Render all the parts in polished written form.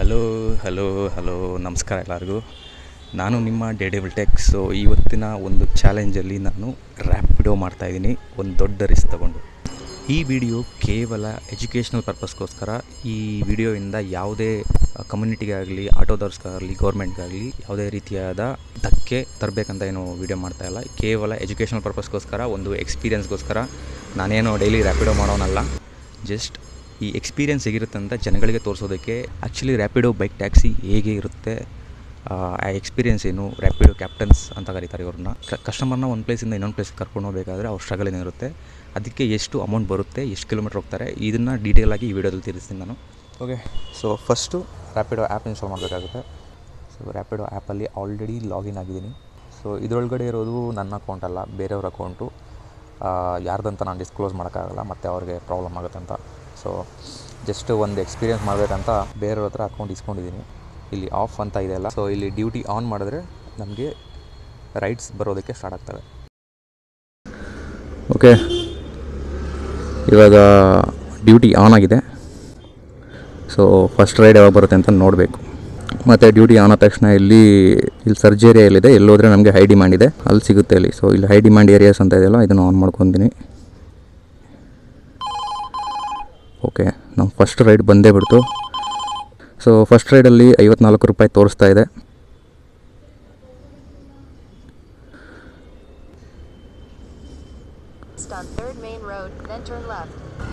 Hello hello hello ನಮಸ್ಕಾರ ಎಲ್ಲರಿಗೂ. ನಾನು ನಿಮ್ಮ ಡೇಡೆಬಲ್ ಟೆಕ್. ಸೊ ಇವತ್ತಿನ ಒಂದು ಚಾಲೆಂಜಲ್ಲಿ ನಾನು ರ್ಯಾಪಿಡೋ ಮಾಡ್ತಾಯಿದ್ದೀನಿ, ಒಂದು ದೊಡ್ಡ ರಿಸ್ಕ್ ತಗೊಂಡು. ಈ ವಿಡಿಯೋ ಕೇವಲ ಎಜುಕೇಷ್ನಲ್ ಪರ್ಪಸ್ಗೋಸ್ಕರ. ಈ ವಿಡಿಯೋಯಿಂದ ಯಾವುದೇ ಕಮ್ಯುನಿಟಿಗಾಗಲಿ, ಆಟೋದವ್ರಿಗಾಗಲಿ, ಗೌರ್ಮೆಂಟ್ಗಾಗಲಿ ಯಾವುದೇ ರೀತಿಯಾದ ಧಕ್ಕೆ ತರಬೇಕಂತ ಏನು ವಿಡಿಯೋ ಮಾಡ್ತಾಯಿಲ್ಲ. ಕೇವಲ ಎಜುಕೇಷ್ನಲ್ ಪರ್ಪಸ್ಗೋಸ್ಕರ, ಒಂದು ಎಕ್ಸ್ಪೀರಿಯನ್ಸ್ಗೋಸ್ಕರ. ನಾನೇನೋ ಡೈಲಿ ರ್ಯಾಪಿಡೋ ಮಾಡೋನಲ್ಲ, ಜಸ್ಟ್ ಈ ಎಕ್ಸ್ಪೀರಿಯೆನ್ಸ್ ಹೇಗಿರುತ್ತೆ ಅಂತ ಜನಗಳಿಗೆ ತೋರಿಸೋದಕ್ಕೆ. ಆ್ಯಕ್ಚುಲಿ ರ್ಯಾಪಿಡೋ ಬೈಕ್ ಟ್ಯಾಕ್ಸಿ ಹೇಗೆ ಇರುತ್ತೆ, ಆ ಎಕ್ಸ್ಪೀರಿಯೆನ್ಸ್ ಏನು, ರ್ಯಾಪಿಡೋ ಕ್ಯಾಪ್ಟನ್ಸ್ ಅಂತ ಕರೀತಾರೆ ಇವ್ರನ್ನ. ಕಸ್ಟಮರ್ನ ಒಂದು ಪ್ಲೇಸಿಂದ ಇನ್ನೊಂದು ಪ್ಲೇಸ್ಗೆ ಕರ್ಕೊಂಡು ಹೋಗಬೇಕಾದ್ರೆ ಅವ್ರ ಸ್ಟ್ರಗಲ್ ಏನಿರುತ್ತೆ, ಅದಕ್ಕೆ ಎಷ್ಟು ಅಮೌಂಟ್ ಬರುತ್ತೆ, ಎಷ್ಟು ಕಿಲೋಮೀಟ್ರ್ ಹೋಗ್ತಾರೆ, ಇದನ್ನು ಡೀಟೇಲಾಗಿ ಈ ವಿಡಿಯೋದಲ್ಲಿ ತಿಳಿಸ್ತೀನಿ ನಾನು. Okay, so first Rapido app install ಮಾಡಬೇಕಾಗುತ್ತೆ. ಸೊ ರ್ಯಾಪಿಡೋ ಆ್ಯಪಲ್ಲಿ ಆಲ್ರೆಡಿ ಲಾಗಿನ್ ಆಗಿದ್ದೀನಿ. ಸೊ ಇದರೊಳಗಡೆ ಇರೋದು ನನ್ನ ಅಕೌಂಟ್ ಅಲ್ಲ, ಬೇರೆಯವ್ರ ಅಕೌಂಟು. ಯಾರ್ದಂತ ನಾನು ಡಿಸ್ಕ್ಲೋಸ್ ಮಾಡೋಕ್ಕಾಗಲ್ಲ, ಮತ್ತು ಅವ್ರಿಗೆ ಪ್ರಾಬ್ಲಮ್ ಆಗುತ್ತೆ ಅಂತ. ಸೊ ಜಸ್ಟ್ ಒಂದು ಎಕ್ಸ್ಪೀರಿಯೆನ್ಸ್ ಮಾಡಬೇಕಂತ ಬೇರೆಯವ್ರ ಹತ್ರ ಅಕೌಂಟ್ ಇಸ್ಕೊಂಡಿದ್ದೀನಿ. ಇಲ್ಲಿ ಆಫ್ ಅಂತ ಇದೆಯಲ್ಲ, ಸೊ ಇಲ್ಲಿ ಡ್ಯೂಟಿ ಆನ್ ಮಾಡಿದ್ರೆ ನಮಗೆ ರೈಡ್ಸ್ ಬರೋದಕ್ಕೆ ಸ್ಟಾರ್ಟ್ ಆಗ್ತವೆ. ಓಕೆ, ಇವಾಗ ಡ್ಯೂಟಿ ಆನ್ ಆಗಿದೆ. ಸೊ ಫಸ್ಟ್ ರೈಡ್ ಯಾವಾಗ ಬರುತ್ತೆ ಅಂತ ನೋಡಬೇಕು. ಮತ್ತು ಡ್ಯೂಟಿ ಆನ್ ಆದ ತಕ್ಷಣ ಇಲ್ಲಿ ಸರ್ಜ್ ಏರಿಯಾ ಎಲ್ಲಿದೆ, ಎಲ್ಲೋದ್ರೆ ನಮಗೆ ಹೈ ಡಿಮ್ಯಾಂಡ್ ಇದೆ, ಅಲ್ಲಿ ಸಿಗುತ್ತೆ ಇಲ್ಲಿ. ಸೊ ಇಲ್ಲಿ ಹೈ ಡಿಮ್ಯಾಂಡ್ ಏರಿಯಾಸ್ ಅಂತ ಇದೆಯಲ್ಲ, ಇದನ್ನು ಆನ್ ಮಾಡ್ಕೊತೀನಿ. ಓಕೆ, ನಮ್ಮ ಫಸ್ಟ್ ರೈಡ್ ಬಂದೇ ಬಿಡ್ತು. ಸೊ ಫಸ್ಟ್ ರೈಡಲ್ಲಿ 54 ರೂಪಾಯಿ ತೋರಿಸ್ತಾ ಇದೆ.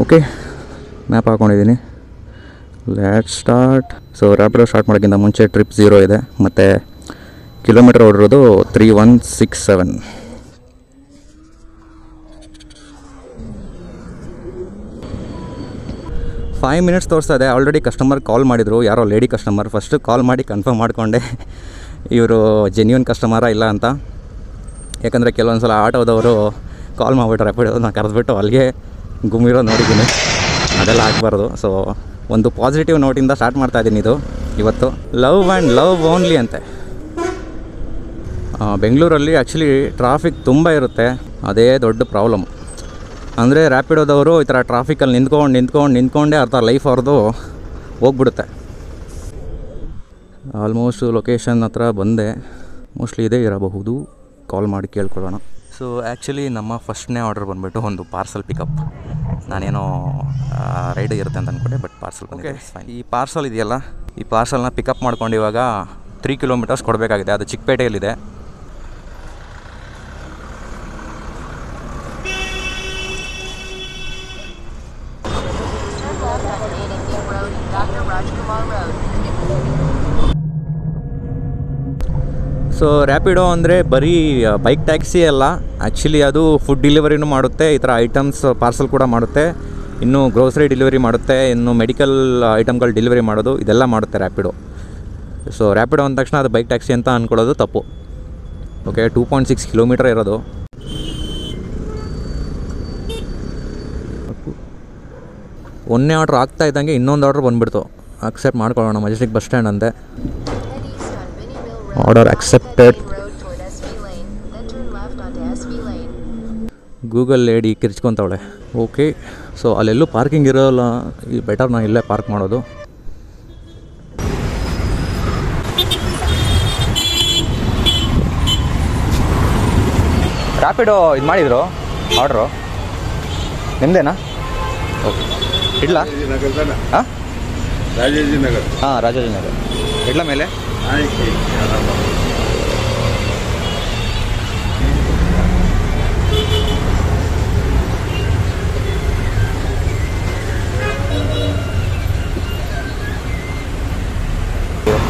ಓಕೆ, ಮ್ಯಾಪ್ ಹಾಕ್ಕೊಂಡಿದ್ದೀನಿ. Let's start. So Rapido start ಮಾಡೋಕ್ಕಿಂತ ಮುಂಚೆ ಟ್ರಿಪ್ 0 ಇದೆ, ಮತ್ತು ಕಿಲೋಮೀಟರ್ ಓಡಿರೋದು 3167. ಫೈವ್ ಮಿನಿಟ್ಸ್ ತೋರಿಸ್ತಾ ಇದೆ. ಆಲ್ರೆಡಿ ಕಸ್ಟಮರ್ ಕಾಲ್ ಮಾಡಿದರು, ಯಾರೋ ಲೇಡಿ ಕಸ್ಟಮರ್. ಫಸ್ಟು ಕಾಲ್ ಮಾಡಿ ಕನ್ಫರ್ಮ್ ಮಾಡಿಕೊಂಡೆ ಇವರು ಜೆನ್ಯೂನ್ ಕಸ್ಟಮರಾ ಇಲ್ಲ ಅಂತ. ಯಾಕಂದರೆ ಕೆಲವೊಂದು ಸಲ ಆಟೋದವರು ಕಾಲ್ ಮಾಡಿಬಿಟ್ಟು ರ್ಯಾಪಿಡೋ ನಾನು ಕರೆದ್ಬಿಟ್ಟು ಅಲ್ಲಿಗೆ ಗುಮ್ಮಿರೋ ನೋಡಿದ್ದೀನಿ. ಅದೆಲ್ಲ ಆಗಬಾರ್ದು. ಸೊ ಒಂದು ಪಾಸಿಟಿವ್ ನೋಟಿಂದ ಸ್ಟಾರ್ಟ್ ಮಾಡ್ತಾಯಿದ್ದೀನಿ ಇದು ಇವತ್ತು. ಲವ್ ಆ್ಯಂಡ್ ಲವ್ ಓನ್ಲಿ ಅಂತೆ. ಬೆಂಗಳೂರಲ್ಲಿ ಆ್ಯಕ್ಚುಲಿ ಟ್ರಾಫಿಕ್ ತುಂಬ ಇರುತ್ತೆ, ಅದೇ ದೊಡ್ಡ ಪ್ರಾಬ್ಲಮ್. ಅಂದರೆ ರ್ಯಾಪಿಡೋದವರು ಈ ಥರ ಟ್ರಾಫಿಕಲ್ಲಿ ನಿಂತ್ಕೊಂಡೇ ಅರ್ಥ ಲೈಫ್ ಅವ್ರದ್ದು ಹೋಗ್ಬಿಡುತ್ತೆ. ಆಲ್ಮೋಸ್ಟ್ ಲೊಕೇಶನ್ ಹತ್ರ ಬಂದೆ, ಮೋಸ್ಟ್ಲಿ ಇದೇ ಇರಬಹುದು. ಕಾಲ್ ಮಾಡಿ ಕೇಳ್ಕೊಳ್ಳೋಣ. ಸೊ ಆ್ಯಕ್ಚುಲಿ ನಮ್ಮ ಫಸ್ಟ್ನೇ ಆರ್ಡರ್ ಬಂದುಬಿಟ್ಟು ಒಂದು ಪಾರ್ಸಲ್ ಪಿಕಪ್. ನಾನೇನೋ ರೈಡ್ ಇರುತ್ತೆ ಅಂತ ಅಂದ್ಕೊಂಡೆ, ಬಟ್ ಪಾರ್ಸಲ್ ಬಂದಿದೆ. ಈ ಪಾರ್ಸಲ್ ಇದೆಯಲ್ಲ, ಈ ಪಾರ್ಸಲ್ನ ಪಿಕಪ್ ಮಾಡ್ಕೊಂಡು ಇವಾಗ 3 ಕಿಲೋಮೀಟರ್ಸ್ ಕೊಡಬೇಕಾಗಿದೆ. ಅದು ಚಿಕ್ಕಪೇಟೆಯಲ್ಲಿದೆ. ಸೊ ರ್ಯಾಪಿಡೋ ಅಂದರೆ ಬರೀ ಬೈಕ್ ಟ್ಯಾಕ್ಸಿ ಅಲ್ಲ, ಆ್ಯಕ್ಚುಲಿ ಅದು ಫುಡ್ ಡೆಲಿವರಿನೂ ಮಾಡುತ್ತೆ, ಈ ಥರ ಐಟಮ್ಸ್ ಪಾರ್ಸಲ್ ಕೂಡ ಮಾಡುತ್ತೆ, ಇನ್ನು ಗ್ರೋಸರಿ ಡೆಲಿವರಿ ಮಾಡುತ್ತೆ, ಇನ್ನು ಮೆಡಿಕಲ್ ಐಟಮ್ಗಳು ಡೆಲಿವರಿ ಮಾಡೋದು, ಇದೆಲ್ಲ ಮಾಡುತ್ತೆ ರ್ಯಾಪಿಡೋ. ಸೊ ರ್ಯಾಪಿಡೋ ಅಂದ ತಕ್ಷಣ ಅದು ಬೈಕ್ ಟ್ಯಾಕ್ಸಿ ಅಂತ ಅಂದ್ಕೊಳ್ಳೋದು ತಪ್ಪು. ಓಕೆ, 2.6 ಕಿಲೋಮೀಟರ್ ಇರೋದು. ಒಂದೇ ಆರ್ಡ್ರ್ ಆಗ್ತಾ ಇದ್ದಂಗೆ ಇನ್ನೊಂದು ಆರ್ಡ್ರ್ ಬಂದುಬಿಡ್ತು. ಅಕ್ಸೆಪ್ಟ್ ಮಾಡ್ಕೊಳ್ಳೋಣ. ಮೆಜೆಸ್ಟಿಕ್ ಬಸ್ ಸ್ಟ್ಯಾಂಡ್ ಅಂತೆ. Order accepted. ಗೂಗಲ್ ಲೇಡಿ ಕಿರ್ಚ್ಕೊತಾವಳೆ. ಓಕೆ, ಸೊ ಅಲ್ಲೆಲ್ಲೂ ಪಾರ್ಕಿಂಗ್ ಇರೋಲ್ಲ, ಈ ಬೆಟರ್ ನಾನು ಇಲ್ಲೇ ಪಾರ್ಕ್ ಮಾಡೋದು. ರ್ಯಾಪಿಡೋ ಇದು ಮಾಡಿದ್ರು ಆರ್ಡ್ರು ನಿಮ್ಮದೇನಾ? ಓಕೆ, ಇಡ್ಲಾ? ಹಾಂ, ರಾಜಾಜಿನಗರ್. ಹಾಂ, ರಾಜಾಜಿನಗರ್. ಇಡ್ಲ ಮೇಲೆ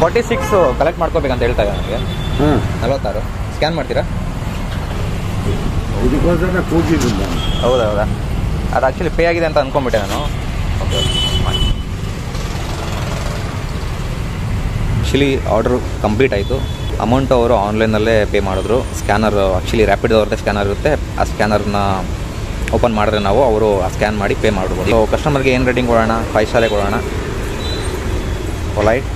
46 ಕಲೆಕ್ಟ್ ಮಾಡ್ಕೋಬೇಕಂತ ಹೇಳ್ತಾ ಇದ್ದಾರೆ ನನಗೆ. 46 ಸ್ಕ್ಯಾನ್ ಮಾಡ್ತೀರಾ? ಹೌದಾ? ಅದು ಆ್ಯಕ್ಚುಲಿ ಪೇ ಆಗಿದೆ ಅಂತ ಅಂದ್ಕೊಂಡ್ಬಿಟ್ಟೆ ನಾನು. ಓಕೆ, ಆ್ಯಕ್ಚುಲಿ ಆರ್ಡ್ರು ಕಂಪ್ಲೀಟ್ ಆಯಿತು. ಅಮೌಂಟು ಅವರು ಆನ್ಲೈನಲ್ಲೇ ಪೇ ಮಾಡಿದ್ರು. ಸ್ಕ್ಯಾನರ್ ಆ್ಯಕ್ಚುಲಿ ರ್ಯಾಪಿಡೋವ್ರದ್ದೇ ಸ್ಕ್ಯಾನರ್ ಇರುತ್ತೆ, ಆ ಸ್ಕ್ಯಾನರ್ನ ಓಪನ್ ಮಾಡಿದ್ರೆ ನಾವು ಅವರು ಆ ಸ್ಕ್ಯಾನ್ ಮಾಡಿ ಪೇ ಮಾಡ್ಬೋದು. ಸೊ ಕಸ್ಟಮರ್ಗೆ ಏನು ರೇಟಿಂಗ್ ಕೊಡೋಣ? 5 ಸ್ಟಾರೇ ಕೊಡೋಣ. Polite,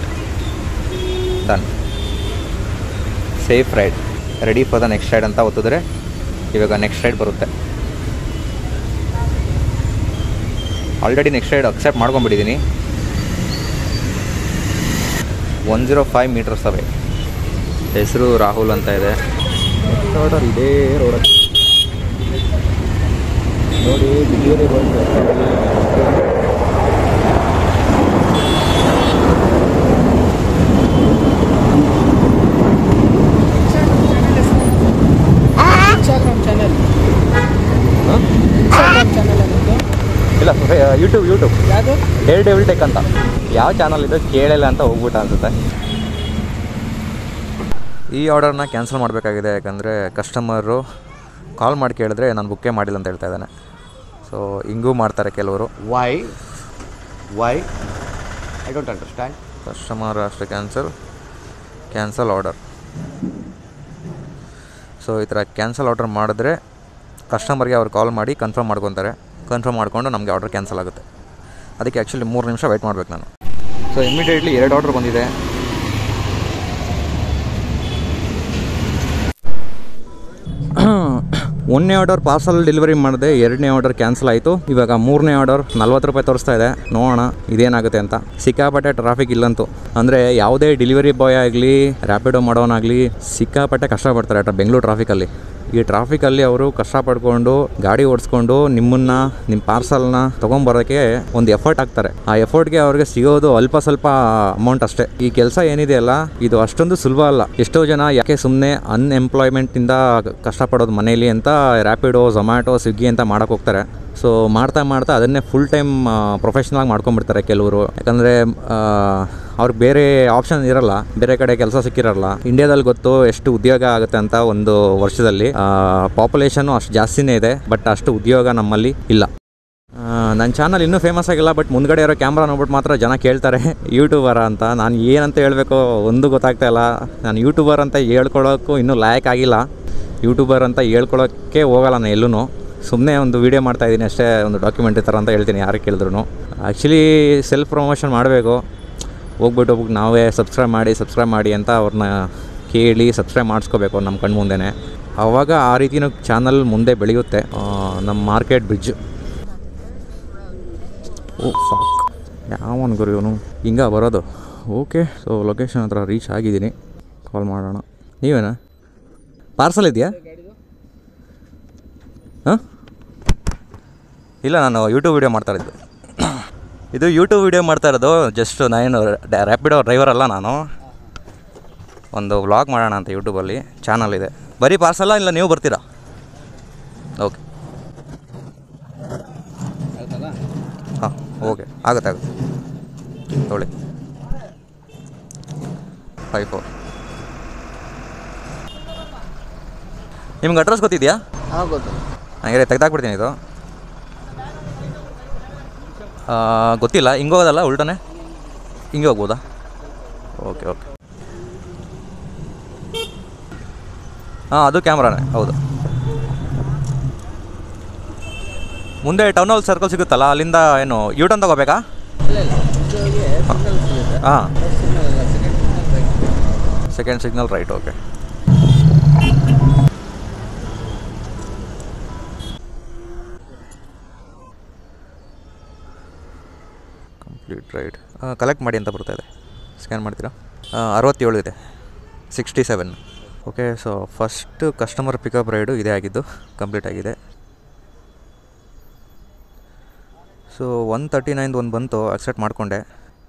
done. Safe ride, ready for the next ride ಅಂತ ಒತ್ತಿದ್ರೆ ಇವಾಗ ನೆಕ್ಸ್ಟ್ ರೈಡ್ ಬರುತ್ತೆ. ಆಲ್ರೆಡಿ ನೆಕ್ಸ್ಟ್ ರೈಡ್ ಅಕ್ಸೆಪ್ಟ್ ಮಾಡ್ಕೊಂಡ್ಬಿಟ್ಟಿದ್ದೀನಿ. 105 ಮೀಟರ್ಸ್ ಅವೇ. ಹೆಸರು ರಾಹುಲ್ ಅಂತ ಇದೆ. ಆರ್ಡರ್ ಇದೇ ರೋಡ್ ನೋಡಿ, ಡೆಲಿವರಿ ಬಾಯ್ ಇಲ್ಲ, ಯೂಟ್ಯೂಬ್ ಯಾವುದು ಡೇರ್ ಡೆವಿಲ್ ಟೆಕ್ ಅಂತ ಯಾವ ಚಾನಲ್ ಇದೆ ಕೇಳಿಲ್ಲ ಅಂತ ಹೋಗ್ಬಿಟ್ಟ ಅನ್ಸುತ್ತೆ. ಈ ಆರ್ಡರ್ನ ಕ್ಯಾನ್ಸಲ್ ಮಾಡಬೇಕಾಗಿದೆ, ಯಾಕಂದರೆ ಕಸ್ಟಮರು ಕಾಲ್ ಮಾಡಿ ಕೇಳಿದ್ರೆ ನಾನು ಬುಕ್ಕೇ ಮಾಡಿಲ್ಲ ಅಂತ ಹೇಳ್ತಾ ಇದ್ದಾನೆ. ಸೊ ಹಿಂಗೂ ಮಾಡ್ತಾರೆ ಕೆಲವರು. Why I don't understand. Customer ಅಷ್ಟೇ ಕ್ಯಾನ್ಸಲ್ ಆರ್ಡರ್. ಸೊ ಈ ಥರ ಕ್ಯಾನ್ಸಲ್ ಆರ್ಡರ್ ಮಾಡಿದ್ರೆ ಕಸ್ಟಮರ್ಗೆ ಅವ್ರು ಕಾಲ್ ಮಾಡಿ ಕನ್ಫರ್ಮ್ ಮಾಡ್ಕೊಂಡು ನಮಗೆ ಆರ್ಡರ್ ಕ್ಯಾನ್ಸಲ್ ಆಗುತ್ತೆ. ಅದಕ್ಕೆ ಆ್ಯಕ್ಚುಲಿ 3 ನಿಮಿಷ ವೆಯ್ಟ್ ಮಾಡಬೇಕು ನಾನು. ಸೊ ಇಮಿಡಿಯೇಟ್ಲಿ 2 ಆರ್ಡರ್ ಬಂದಿದೆ. ಒಂದನೇ ಆರ್ಡರ್ ಪಾರ್ಸಲ್ ಡೆಲಿವರಿ ಮಾಡಿದೆ, 2ನೇ ಆರ್ಡರ್ ಕ್ಯಾನ್ಸಲ್ ಆಯಿತು. ಇವಾಗ 3ನೇ ಆರ್ಡರ್ 40 ರೂಪಾಯಿ ತೋರಿಸ್ತಾ ಇದೆ. ನೋಡೋಣ ಇದೇನಾಗುತ್ತೆ ಅಂತ. ಸಿಕ್ಕಾಪಟ್ಟೆ ಟ್ರಾಫಿಕ್ ಇಲ್ಲಂತೂ. ಅಂದರೆ ಯಾವುದೇ ಡೆಲಿವರಿ ಬಾಯ್ ಆಗಲಿ ರ್ಯಾಪಿಡೋ ಮಾಡೋನಾಗಲಿ ಸಿಕ್ಕಾಪಟ್ಟೆ ಕಷ್ಟಪಡ್ತಾರೆ ಬೆಂಗಳೂರು ಟ್ರಾಫಿಕಲ್ಲಿ. ಈ ಟ್ರಾಫಿಕಲ್ಲಿ ಅವರು ಕಷ್ಟಪಡ್ಕೊಂಡು ಗಾಡಿ ಓಡಿಸ್ಕೊಂಡು ನಿಮ್ಮ ಪಾರ್ಸಲ್ನ ತೊಗೊಂಬರೋಕ್ಕೆ ಒಂದು ಎಫರ್ಟ್ ಹಾಕ್ತಾರೆ. ಆ ಎಫರ್ಟ್ಗೆ ಅವ್ರಿಗೆ ಸಿಗೋದು ಅಲ್ಪ ಸ್ವಲ್ಪ ಅಮೌಂಟ್ ಅಷ್ಟೇ. ಈ ಕೆಲಸ ಏನಿದೆಯಲ್ಲ ಇದು ಅಷ್ಟೊಂದು ಸುಲಭ ಅಲ್ಲ. ಎಷ್ಟೋ ಜನ ಯಾಕೆ ಸುಮ್ಮನೆ ಅನ್ಎಂಪ್ಲಾಯ್ಮೆಂಟಿಂದ ಕಷ್ಟಪಡೋದು ಮನೇಲಿ ಅಂತ ರ್ಯಾಪಿಡೋ, ಝೊಮ್ಯಾಟೊ, ಸ್ವಿಗ್ಗಿ ಅಂತ ಮಾಡೋಕ್ಕೆ ಹೋಗ್ತಾರೆ. ಸೊ ಮಾಡ್ತಾ ಅದನ್ನೇ ಫುಲ್ ಟೈಮ್ ಪ್ರೊಫೆಷ್ನಲಾಗಿ ಮಾಡ್ಕೊಂಡ್ಬಿಡ್ತಾರೆ ಕೆಲವರು. ಯಾಕಂದರೆ ಅವ್ರಿಗೆ ಬೇರೆ ಆಪ್ಷನ್ ಇರಲ್ಲ, ಬೇರೆ ಕಡೆ ಕೆಲಸ ಸಿಕ್ಕಿರಲ್ಲ. ಇಂಡಿಯಾದಲ್ಲಿ ಗೊತ್ತು ಎಷ್ಟು ಉದ್ಯೋಗ ಆಗುತ್ತೆ ಅಂತ. ಒಂದು ವರ್ಷದಲ್ಲಿ ಪಾಪ್ಯುಲೇಷನ್ನು ಅಷ್ಟು ಜಾಸ್ತಿನೇ ಇದೆ, ಬಟ್ ಅಷ್ಟು ಉದ್ಯೋಗ ನಮ್ಮಲ್ಲಿ ಇಲ್ಲ. ನನ್ನ ಚಾನಲ್ ಇನ್ನೂ ಫೇಮಸ್ ಆಗಿಲ್ಲ, ಬಟ್ ಮುಂದ್ಗಡೆ ಇರೋ ಕ್ಯಾಮ್ರಾ ನೋಡ್ಬಿಟ್ಟು ಮಾತ್ರ ಜನ ಕೇಳ್ತಾರೆ ಯೂಟ್ಯೂಬರ ಅಂತ. ನಾನು ಏನಂತ ಹೇಳಬೇಕು ಒಂದು ಗೊತ್ತಾಗ್ತಾ ಇಲ್ಲ. ನಾನು ಯೂಟ್ಯೂಬರ್ ಅಂತ ಹೇಳ್ಕೊಳ್ಳೋಕ್ಕೂ ಇನ್ನೂ ಲಾಯಕ್ ಆಗಿಲ್ಲ. ಯೂಟ್ಯೂಬರ್ ಅಂತ ಹೇಳ್ಕೊಳ್ಳೋಕ್ಕೆ ಹೋಗಲ್ಲ ನಾನು ಎಲ್ಲೂ. ಸುಮ್ಮನೆ ಒಂದು ವೀಡಿಯೋ ಮಾಡ್ತಾಯಿದ್ದೀನಿ ಅಷ್ಟೇ, ಒಂದು ಡಾಕ್ಯುಮೆಂಟ್ರಿ ಥರ ಅಂತ ಹೇಳ್ತೀನಿ ಯಾರು ಕೇಳಿದ್ರು. ಆ್ಯಕ್ಚುಲಿ ಸೆಲ್ಫ್ ಪ್ರಮೋಷನ್ ಮಾಡಬೇಕು. ಹೋಗ್ಬಿಟ್ಟು ನಾವೇ ಸಬ್ಸ್ಕ್ರೈಬ್ ಮಾಡಿ ಅಂತ ಅವ್ರನ್ನ ಕೇಳಿ ಸಬ್ಸ್ಕ್ರೈಬ್ ಮಾಡಿಸ್ಕೋಬೇಕು ನಮ್ಮ ಕಣ್ಣು ಮುಂದೆನೇ. ಆವಾಗ ಆ ರೀತಿಯೂ ಚಾನಲ್ ಮುಂದೆ ಬೆಳೆಯುತ್ತೆ. ನಮ್ಮ ಮಾರ್ಕೆಟ್ ಬ್ರಿಡ್ಜ್. ಓ ಫಾಕ್, ಯಾವನು ಗುರು ಇವನು ಹಿಂಗೆ ಬರೋದು. ಓಕೆ, ಸೊ ಲೊಕೇಶನ್ ಹತ್ರ ರೀಚ್ ಆಗಿದ್ದೀನಿ. ಕಾಲ್ ಮಾಡೋಣ. ನೀವೇನಾ ಪಾರ್ಸಲ್ ಇದೆಯಾ? ಹಾಂ, ಇಲ್ಲ, ನಾನು ಯೂಟ್ಯೂಬ್ ವೀಡಿಯೋ ಮಾಡ್ತಾ ಇದ್ದು. ಇದು ಯೂಟ್ಯೂಬ್ ವೀಡಿಯೋ ಮಾಡ್ತಾ ಇರೋದು. ಜಸ್ಟ್ ನಾನು ರ್ಯಾಪಿಡೋ ಡ್ರೈವರ್ ಅಲ್ಲ, ನಾನು ಒಂದು ವ್ಲಾಗ್ ಮಾಡೋಣ ಅಂತ ಯೂಟ್ಯೂಬಲ್ಲಿ ಚಾನಲ್ ಇದೆ. ಬರೀ ಪಾರ್ಸಲ್ಲ, ಇಲ್ಲ ನೀವು ಬರ್ತೀರಾ? ಓಕೆ, ಹಾಂ, ಓಕೆ, ಆಗುತ್ತೆ ತೊಗೊಳ್ಳಿ. 54. ನಿಮ್ಗೆ ಅಡ್ರೆಸ್ ಗೊತ್ತಿದೆಯಾ? ಹಾಂ, ಗೊತ್ತು. ಹಾಗೆ ತೆಗೆದಾಕ್ಬಿಡ್ತೀನಿ. ಇದು ಗೊತ್ತಿಲ್ಲ. ಹಿಂಗೆ ಹೋಗೋದಲ್ಲ, ಉಲ್ಟನೇ ಹಿಂಗೆ ಹೋಗ್ಬೋದಾ? ಓಕೆ. ಹಾಂ, ಅದು ಕ್ಯಾಮ್ರಾನೇ, ಹೌದು. ಮುಂದೆ ಟೌನ್ ಹಾಲ್ ಸರ್ಕಲ್ ಸಿಗುತ್ತಲ್ಲ, ಅಲ್ಲಿಂದ ಏನು ಯೂಟರ್ನ್ ತಗೋಬೇಕಾ? ಹಾಂ, second signal right. Okay, complete right. Collect ಮಾಡಿ ಅಂತ ಬರ್ತಾಯಿದೆ. ಸ್ಕ್ಯಾನ್ ಮಾಡ್ತೀರಾ? 67 ಇದೆ, 67. Okay, so first customer pickup raid ಇದೇ ಆಗಿದ್ದು, ಕಂಪ್ಲೀಟ್ ಆಗಿದೆ. ಸೊ 139 ಒಂದು ಬಂತು, ಅಕ್ಸೆಪ್ಟ್ ಮಾಡಿಕೊಂಡೆ.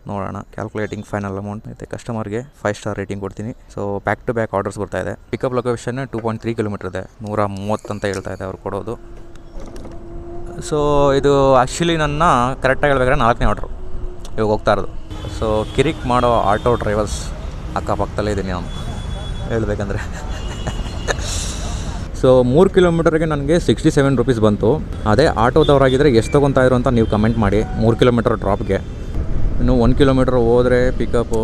ನೋಡೋಣ, ಕ್ಯಾಲ್ಕುಲೇಟಿಂಗ್ ಫೈನಲ್ ಅಮೌಂಟ್. ಮತ್ತು ಕಸ್ಟಮರ್ಗೆ 5 ಸ್ಟಾರ್ ರೇಟಿಂಗ್ ಕೊಡ್ತೀನಿ. So back to back orders ಬರ್ತಾಯಿದೆ. ಪಿಕಪ್ ಲೊಕೇಶನ್ 2.3 ಕಿಲೋಮೀಟರ್ ಇದೆ, 130 ಅಂತ ಹೇಳ್ತಾ ಇದೆ ಅವ್ರು ಕೊಡೋದು. ಸೊ ಇದು ಆ್ಯಕ್ಚುಲಿ ನನ್ನ ಕರೆಕ್ಟಾಗಿ ಹೇಳ್ಬೇಕಾದ್ರೆ 4ನೇ ಆರ್ಡ್ರು ಇವಾಗ ಹೋಗ್ತಾ ಇರೋದು. ಸೊ ಕಿರಿಕ್ ಮಾಡೋ ಆಟೋ ಡ್ರೈವರ್ಸ್ ಅಕ್ಕಪಕ್ಕದಲ್ಲೇ ಇದ್ದೀನಿ ನಾನು ಹೇಳ್ಬೇಕಂದ್ರೆ. ಸೊ 3 ಕಿಲೋಮೀಟರ್ಗೆ ನನಗೆ 67 ರೂಪೀಸ್ ಬಂತು. ಅದೇ ಆಟೋದವರಾಗಿದ್ದರೆ ಎಷ್ಟು ತೊಗೊತಾಯಿದ್ರು ಅಂತ ನೀವು ಕಮೆಂಟ್ ಮಾಡಿ. 3 ಕಿಲೋಮೀಟರ್ ಡ್ರಾಪ್ಗೆ. ಇನ್ನು 1 ಕಿಲೋಮೀಟ್ರ್ ಹೋದರೆ ಪಿಕಪ್ಪು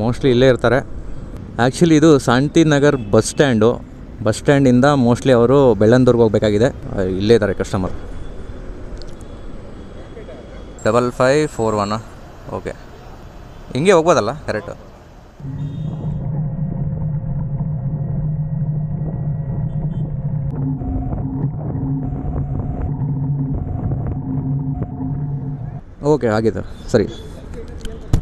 ಮೋಸ್ಟ್ಲಿ ಇಲ್ಲೇ ಇರ್ತಾರೆ. ಆ್ಯಕ್ಚುಲಿ ಇದು ಶಾಂತಿನಗರ್ ಬಸ್ ಸ್ಟ್ಯಾಂಡಿಂದ ಮೋಸ್ಟ್ಲಿ ಅವರು ಬೆಳ್ಳಂದೂರ್ಗೆ ಹೋಗಬೇಕಾಗಿದೆ. ಇಲ್ಲೇ ಇದ್ದಾರೆ ಕಸ್ಟಮರ್. 5541. ಓಕೆ, ಹಿಂಗೆ ಹೋಗ್ಬೋದಲ್ಲ ಕರೆಕ್ಟು? ಓಕೆ, ಆಗಿದೆ ಸರಿ.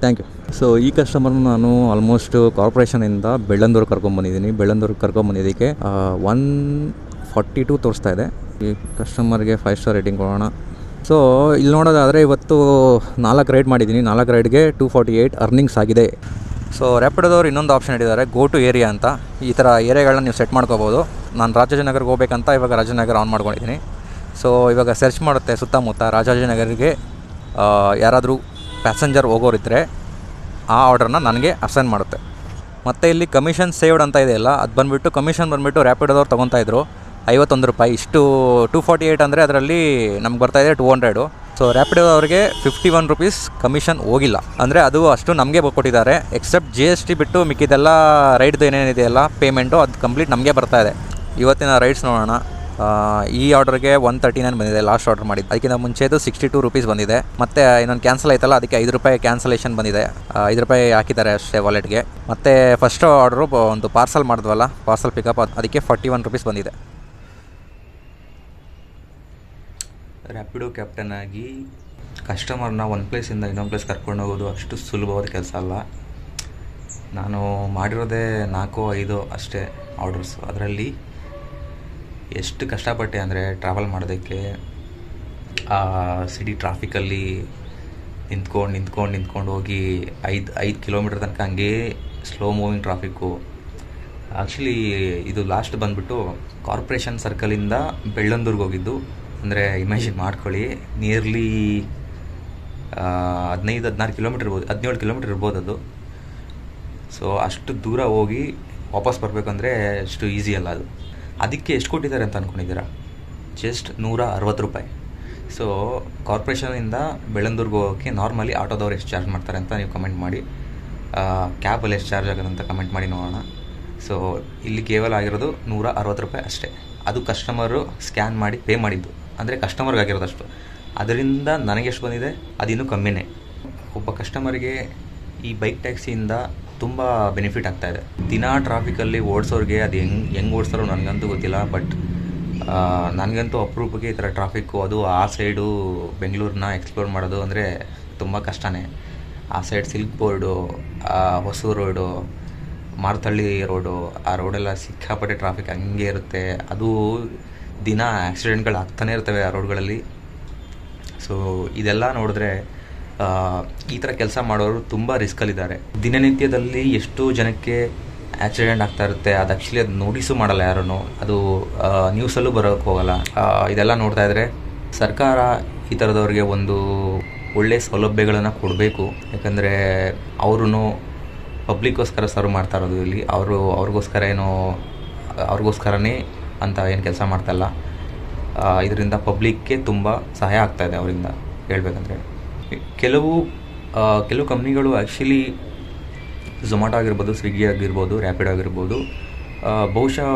Thank you. ಸೊ ಈ ಕಸ್ಟಮರ್ನ ನಾನು ಆಲ್ಮೋಸ್ಟ್ ಕಾರ್ಪೊರೇಷನಿಂದ ಬೆಳ್ಳಂದೂರು ಕರ್ಕೊಂಬಂದಿದ್ದೀನಿ. ಬೆಳ್ಳಂದೂರಿಗೆ ಕರ್ಕೊಂಬಂದಿದ್ದಕ್ಕೆ 142 ತೋರಿಸ್ತಾ ಇದೆ. ಈ ಕಸ್ಟಮರ್ಗೆ 5 ಸ್ಟಾರ್ ರೇಟಿಂಗ್ ಕೊಡೋಣ. ಸೊ ಇಲ್ಲಿ ನೋಡೋದಾದರೆ ಇವತ್ತು 4 ರೈಡ್ ಮಾಡಿದ್ದೀನಿ. 4 ರೈಡ್ಗೆ 248 ಅರ್ನಿಂಗ್ಸ್ ಆಗಿದೆ. ಸೊ ರ್ಯಾಪಿಡೋದವ್ರು ಇನ್ನೊಂದು ಆಪ್ಷನ್ ಇಟ್ಟಿದ್ದಾರೆ, ಗೋ ಟು ಏರಿಯಾ ಅಂತ. ಈ ಥರ ಏರಿಯಾಗಳನ್ನ ನೀವು ಸೆಟ್ ಮಾಡ್ಕೋಬೋದು. ನಾನು ರಾಜಾಜಿನಗರ್ಗೆ ಹೋಗ್ಬೇಕಂತ ಇವಾಗ ರಾಜಾಜಿನಗರ ಆನ್ ಮಾಡ್ಕೊಂಡಿದ್ದೀನಿ. ಸೊ ಇವಾಗ ಸರ್ಚ್ ಮಾಡುತ್ತೆ ಸುತ್ತಮುತ್ತ ರಾಜಾಜಿನಗರಿಗೆ ಯಾರಾದರೂ ಪ್ಯಾಸೆಂಜರ್ ಹೋಗೋರಿದ್ದರೆ ಆ ಆರ್ಡ್ರನ್ನ ನನಗೆ ಅಸೈನ್ ಮಾಡುತ್ತೆ. ಮತ್ತು ಇಲ್ಲಿ ಕಮಿಷನ್ ಸೇವ್ಡ್ ಅಂತ ಇದೆಯಲ್ಲ, ಅದು ಬಂದುಬಿಟ್ಟು ಕಮಿಷನ್ ಬಂದುಬಿಟ್ಟು ರ್ಯಾಪಿಡೋದವ್ರು ತೊಗೊತಾಯಿದ್ರು 51 ರೂಪಾಯಿ. ಇಷ್ಟು 248 ಅಂದರೆ ಅದರಲ್ಲಿ ನಮ್ಗೆ ಬರ್ತಾಯಿದೆ 200. ಸೊ ರ್ಯಾಪಿಡೋದವ್ರಿಗೆ 51 ರೂಪೀಸ್ ಕಮಿಷನ್ ಹೋಗಿಲ್ಲ. ಅಂದರೆ ಅದು ಅಷ್ಟು ನಮಗೆ ಕೊಟ್ಟಿದ್ದಾರೆ. ಎಕ್ಸೆಪ್ಟ್ GST ಬಿಟ್ಟು ಮಿಕ್ಕಿದೆಲ್ಲ ರೈಡ್ದು ಏನೇನಿದೆಯಲ್ಲ ಪೇಮೆಂಟು ಅದು ಕಂಪ್ಲೀಟ್ ನಮಗೆ ಬರ್ತಾಯಿದೆ. ಇವತ್ತಿನ ರೈಡ್ಸ್ ನೋಡೋಣ. ಈ ಆರ್ಡ್ರಿಗೆ 139 ಬಂದಿದೆ. ಲಾಸ್ಟ್ ಆರ್ಡರ್ ಮಾಡಿದ್ದು ಅದಕ್ಕಿಂತ ಮುಂಚೆದು 62 ರೂಪೀಸ್ ಬಂದಿದೆ. ಮತ್ತು ಇನ್ನೊಂದು ಕ್ಯಾನ್ಸಲ್ ಆಯ್ತಲ್ಲ, ಅದಕ್ಕೆ 5 ರೂಪಾಯಿ ಕ್ಯಾನ್ಸಲೇಷನ್ ಬಂದಿದೆ. 5 ರೂಪಾಯಿ ಹಾಕಿದ್ದಾರೆ ಅಷ್ಟೇ ವಾಲೆಟ್ಗೆ. ಮತ್ತು ಫಸ್ಟ್ ಆರ್ಡ್ರು ಒಂದು ಪಾರ್ಸಲ್ ಮಾಡಿದ್ವಲ್ಲ, ಪಾರ್ಸಲ್ ಪಿಕಪ್, ಅದಕ್ಕೆ 41 ರೂಪೀಸ್ ಬಂದಿದೆ. ರ್ಯಾಪಿಡೋ ಕ್ಯಾಪ್ಟನ್ ಆಗಿ ಕಸ್ಟಮರ್ನ ಒಂದು ಪ್ಲೇಸಿಂದ ಇನ್ನೊಂದು ಪ್ಲೇಸ್ ಕರ್ಕೊಂಡು ಹೋಗೋದು ಅಷ್ಟು ಸುಲಭವಾದ ಕೆಲಸ ಅಲ್ಲ. ನಾನು ಮಾಡಿರೋದೇ 4-5 ಅಷ್ಟೇ ಆರ್ಡರ್ಸ್. ಅದರಲ್ಲಿ ಎಷ್ಟು ಕಷ್ಟಪಟ್ಟೆ ಅಂದರೆ ಟ್ರಾವೆಲ್ ಮಾಡೋದಕ್ಕೆ ಸಿಟಿ ಟ್ರಾಫಿಕಲ್ಲಿ ನಿಂತ್ಕೊಂಡು ಹೋಗಿ 5 ಕಿಲೋಮೀಟರ್ ತನಕ ಹಂಗೇ ಸ್ಲೋ ಮೂವಿಂಗ್ ಟ್ರಾಫಿಕ್ಕು. ಆ್ಯಕ್ಚುಲಿ ಇದು ಲಾಸ್ಟ್ ಬಂದುಬಿಟ್ಟು ಕಾರ್ಪೊರೇಷನ್ ಸರ್ಕಲಿಂದ ಬೆಳ್ಳಂದೂರ್ಗೆ ಹೋಗಿದ್ದು. ಅಂದರೆ ಇಮ್ಯಾಜಿನ್ ಮಾಡ್ಕೊಳ್ಳಿ, ನಿಯರ್ಲಿ 15-16 ಕಿಲೋಮೀಟರ್ ಇರ್ಬೋದು, 17 ಕಿಲೋಮೀಟರ್ ಇರ್ಬೋದು ಅದು. ಸೊ ಅಷ್ಟು ದೂರ ಹೋಗಿ ವಾಪಸ್ ಬರಬೇಕಂದ್ರೆ ಅಷ್ಟು ಈಸಿ ಅಲ್ಲ ಅದು. ಅದಕ್ಕೆ ಎಷ್ಟು ಕೊಟ್ಟಿದ್ದಾರೆ ಅಂತ ಅಂದ್ಕೊಂಡಿದ್ದೀರಾ? ಜಸ್ಟ್ 160 ರೂಪಾಯಿ. ಸೊ ಕಾರ್ಪೊರೇಷನಿಂದ ಬೆಳ್ಳಂದೂರ್ಗೆ ಹೋಗೋಕ್ಕೆ ನಾರ್ಮಲಿ ಆಟೋದವ್ರು ಎಷ್ಟು ಚಾರ್ಜ್ ಮಾಡ್ತಾರೆ ಅಂತ ನೀವು ಕಮೆಂಟ್ ಮಾಡಿ. ಕ್ಯಾಬಲ್ಲಿ ಎಷ್ಟು ಚಾರ್ಜ್ ಆಗೋದು ಅಂತ ಕಮೆಂಟ್ ಮಾಡಿ ನೋಡೋಣ. ಸೊ ಇಲ್ಲಿ ಕೇವಲ ಆಗಿರೋದು 160 ರೂಪಾಯಿ ಅಷ್ಟೇ. ಅದು ಕಸ್ಟಮರು ಸ್ಕ್ಯಾನ್ ಮಾಡಿ ಪೇ ಮಾಡಿದ್ದು, ಅಂದರೆ ಕಸ್ಟಮರ್ಗೆ ಆಗಿರೋದಷ್ಟು. ಅದರಿಂದ ನನಗೆ ಎಷ್ಟು ಬಂದಿದೆ ಅದಿನ್ನೂ ಕಮ್ಮಿನೇ. ಒಬ್ಬ ಕಸ್ಟಮರ್ಗೆ ಈ ಬೈಕ್ ಟ್ಯಾಕ್ಸಿಯಿಂದ ತುಂಬ ಬೆನಿಫಿಟ್ ಆಗ್ತಾಯಿದೆ. ದಿನ ಟ್ರಾಫಿಕಲ್ಲಿ ಓಡಿಸೋರಿಗೆ ಅದು ಹೆಂಗೆ ಓಡಿಸ್ತಾರೋ ನನಗಂತೂ ಗೊತ್ತಿಲ್ಲ. ಬಟ್ ನನಗಂತೂ ಅಪರೂಪಕ್ಕೆ ಈ ಥರ ಟ್ರಾಫಿಕ್ಕು, ಅದು ಆ ಸೈಡು ಬೆಂಗಳೂರನ್ನ ಎಕ್ಸ್ಪ್ಲೋರ್ ಮಾಡೋದು ಅಂದರೆ ತುಂಬ ಕಷ್ಟನೇ. ಆ side silk board, Hosur road, Marathahalli road, ಆ ರೋಡೆಲ್ಲ ಸಿಕ್ಕಾಪಟ್ಟೆ ಟ್ರಾಫಿಕ್ ಹಂಗೆ ಇರುತ್ತೆ. ಅದು ದಿನ ಆಕ್ಸಿಡೆಂಟ್ಗಳು ಆಗ್ತಾನೆ ಇರ್ತವೆ ಆ ರೋಡ್ಗಳಲ್ಲಿ. ಸೊ ಇದೆಲ್ಲ ನೋಡಿದ್ರೆ ಈ ಥರ ಕೆಲಸ ಮಾಡೋರು ತುಂಬ ರಿಸ್ಕಲ್ಲಿದ್ದಾರೆ. ದಿನನಿತ್ಯದಲ್ಲಿ ಎಷ್ಟೋ ಜನಕ್ಕೆ ಆಕ್ಸಿಡೆಂಟ್ ಆಗ್ತಾ ಇರುತ್ತೆ. ಅದು ಆ್ಯಕ್ಚುಲಿ ಅದು ನೋಟಿಸು ಮಾಡಲ್ಲ ಯಾರೂ, ಅದು ನ್ಯೂಸಲ್ಲೂ ಬರೋಕ್ಕೆ ಹೋಗಲ್ಲ. ಇದೆಲ್ಲ ನೋಡ್ತಾ ಇದ್ದರೆ ಸರ್ಕಾರ ಈ ಥರದವ್ರಿಗೆ ಒಂದು ಒಳ್ಳೆಯ ಸೌಲಭ್ಯಗಳನ್ನು ಕೊಡಬೇಕು. ಯಾಕಂದರೆ ಅವ್ರೂ ಪಬ್ಲಿಕ್ಗೋಸ್ಕರ ಸರ್ವ್ ಮಾಡ್ತಾ ಇರೋದು ಇಲ್ಲಿ. ಅವ್ರಿಗೋಸ್ಕರನೇ ಅಂತ ಏನು ಕೆಲಸ ಮಾಡ್ತಾಯಿಲ್ಲ. ಇದರಿಂದ ಪಬ್ಲಿಕ್ಗೆ ತುಂಬ ಸಹಾಯ ಆಗ್ತಾಯಿದೆ ಅವರಿಂದ ಹೇಳ್ಬೇಕಂದ್ರೆ. ಕೆಲವು ಕಂಪ್ನಿಗಳು ಆ್ಯಕ್ಚುಲಿ ಝೊಮ್ಯಾಟೊ ಆಗಿರ್ಬೋದು, ಸ್ವಿಗ್ಗಿ ಆಗಿರ್ಬೋದು, ರ್ಯಾಪಿಡೋ ಆಗಿರ್ಬೋದು, ಬಹುಶಃ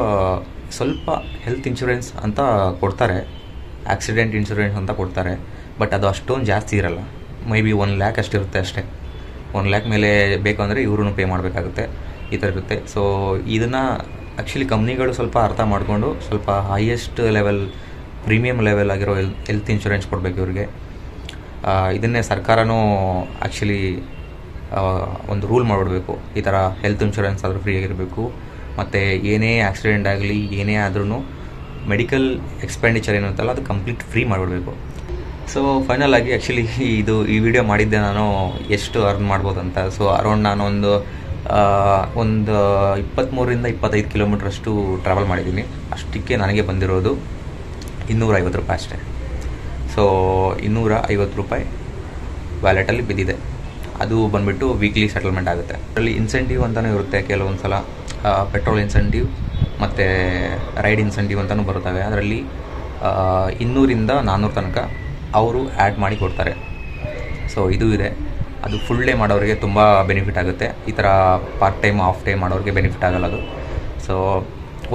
ಸ್ವಲ್ಪ ಹೆಲ್ತ್ ಇನ್ಶೂರೆನ್ಸ್ ಅಂತ ಕೊಡ್ತಾರೆ, ಆಕ್ಸಿಡೆಂಟ್ ಇನ್ಶೂರೆನ್ಸ್ ಅಂತ ಕೊಡ್ತಾರೆ. ಬಟ್ ಅದು ಅಷ್ಟೊಂದು ಜಾಸ್ತಿ ಇರಲ್ಲ. ಮೇ ಬಿ 1 ಲ್ಯಾಕ್ ಅಷ್ಟಿರುತ್ತೆ ಅಷ್ಟೇ. 1 ಲ್ಯಾಕ್ ಮೇಲೆ ಬೇಕು ಅಂದರೆ ಇವ್ರೂ ಪೇ ಮಾಡಬೇಕಾಗುತ್ತೆ, ಈ ಥರ ಇರುತ್ತೆ. ಸೊ ಇದನ್ನು ಆ್ಯಕ್ಚುಲಿ ಕಂಪ್ನಿಗಳು ಸ್ವಲ್ಪ ಅರ್ಥ ಮಾಡಿಕೊಂಡು ಸ್ವಲ್ಪ ಹೈಯೆಸ್ಟ್ ಲೆವೆಲ್, ಪ್ರೀಮಿಯಮ್ ಲೆವೆಲ್ ಆಗಿರೋ ಹೆಲ್ತ್ ಇನ್ಶೂರೆನ್ಸ್ ಕೊಡಬೇಕು ಇವ್ರಿಗೆ. ಇದನ್ನೇ ಸರ್ಕಾರನೂ ಆ್ಯಕ್ಚುಲಿ ಒಂದು ರೂಲ್ ಮಾಡಿಬಿಡ್ಬೇಕು. ಈ ಥರ ಹೆಲ್ತ್ ಇನ್ಶೂರೆನ್ಸ್ ಆದರೂ ಫ್ರೀ ಆಗಿರಬೇಕು. ಮತ್ತು ಏನೇ ಆಕ್ಸಿಡೆಂಟ್ ಆಗಲಿ, ಏನೇ ಆದ್ರೂ ಮೆಡಿಕಲ್ ಎಕ್ಸ್ಪೆಂಡಿಚರ್ ಏನಂತಲ್ಲ ಅದು ಕಂಪ್ಲೀಟ್ ಫ್ರೀ ಮಾಡಿಬಿಡ್ಬೇಕು. ಸೊ ಫೈನಲ್ ಆಗಿ ಆ್ಯಕ್ಚುಲಿ ಈ ವಿಡಿಯೋ ಮಾಡಿದ್ದೆ ನಾನು ಎಷ್ಟು ಅರ್ನ್ ಮಾಡ್ಬೋದು ಅಂತ. ಸೊ ಅರೌಂಡ್ ನಾನು ಒಂದು 23-25 ಕಿಲೋಮೀಟ್ರಷ್ಟು ಟ್ರಾವೆಲ್ ಮಾಡಿದ್ದೀನಿ. ಅಷ್ಟಕ್ಕೆ ನನಗೆ ಬಂದಿರೋದು 250 ರೂಪಾಯಿ ಅಷ್ಟೇ. ಸೊ 250 ರೂಪಾಯಿ ವ್ಯಾಲೆಟಲ್ಲಿ ಬಿದ್ದಿದೆ. ಅದು ಬಂದುಬಿಟ್ಟು ವೀಕ್ಲಿ ಸೆಟಲ್ಮೆಂಟ್ ಆಗುತ್ತೆ. ಅದರಲ್ಲಿ ಇನ್ಸೆಂಟಿವ್ ಅಂತಲೂ ಇರುತ್ತೆ ಕೆಲವೊಂದು ಸಲ, ಪೆಟ್ರೋಲ್ ಇನ್ಸೆಂಟಿವ್ ಮತ್ತು ರೈಡ್ ಇನ್ಸೆಂಟಿವ್ ಅಂತಲೂ ಬರುತ್ತವೆ. ಅದರಲ್ಲಿ 200-400 ತನಕ ಅವರು ಆ್ಯಡ್ ಮಾಡಿ ಕೊಡ್ತಾರೆ. ಸೊ ಇದು ಇದೆ. ಅದು ಫುಲ್ ಡೇ ಮಾಡೋರಿಗೆ ತುಂಬ ಬೆನಿಫಿಟ್ ಆಗುತ್ತೆ. ಈ ಥರ ಪಾರ್ಟ್ ಟೈಮ್, ಆಫ್ ಟೈಮ್ ಮಾಡೋರಿಗೆ ಬೆನಿಫಿಟ್ ಆಗಲ್ಲ ಅದು. ಸೊ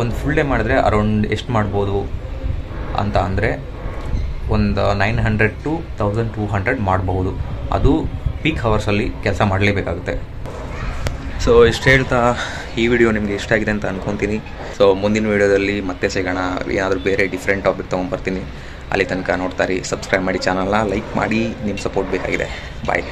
ಒಂದು ಫುಲ್ ಡೇ ಮಾಡಿದ್ರೆ ಅರೌಂಡ್ ಎಷ್ಟು ಮಾಡ್ಬೋದು ಅಂತ ಅಂದರೆ ಒಂದು 900 to 1200 ಮಾಡಬಹುದು. ಅದು ಪೀಕ್ ಹವರ್ಸಲ್ಲಿ ಕೆಲಸ ಮಾಡಲೇಬೇಕಾಗುತ್ತೆ. ಸೊ ಇಷ್ಟು ಹೇಳ್ತಾ ಈ ವಿಡಿಯೋ ನಿಮಗೆ ಇಷ್ಟ ಆಗಿದೆ ಅಂತ ಅಂದ್ಕೊತೀನಿ. ಸೊ ಮುಂದಿನ ವಿಡಿಯೋದಲ್ಲಿ ಮತ್ತೆ ಸಿಗೋಣ. ಏನಾದರೂ ಬೇರೆ ಡಿಫ್ರೆಂಟ್ ಟಾಪಿಕ್ ತೊಗೊಂಬರ್ತೀನಿ. ಅಲ್ಲಿ ತನಕ ನೋಡ್ತಾ ಇರಿ, ಸಬ್ಸ್ಕ್ರೈಬ್ ಮಾಡಿ, ಚಾನಲ್ನ ಲೈಕ್ ಮಾಡಿ. ನಿಮ್ಮ ಸಪೋರ್ಟ್ ಬೇಕಾಗಿದೆ. ಬಾಯ್.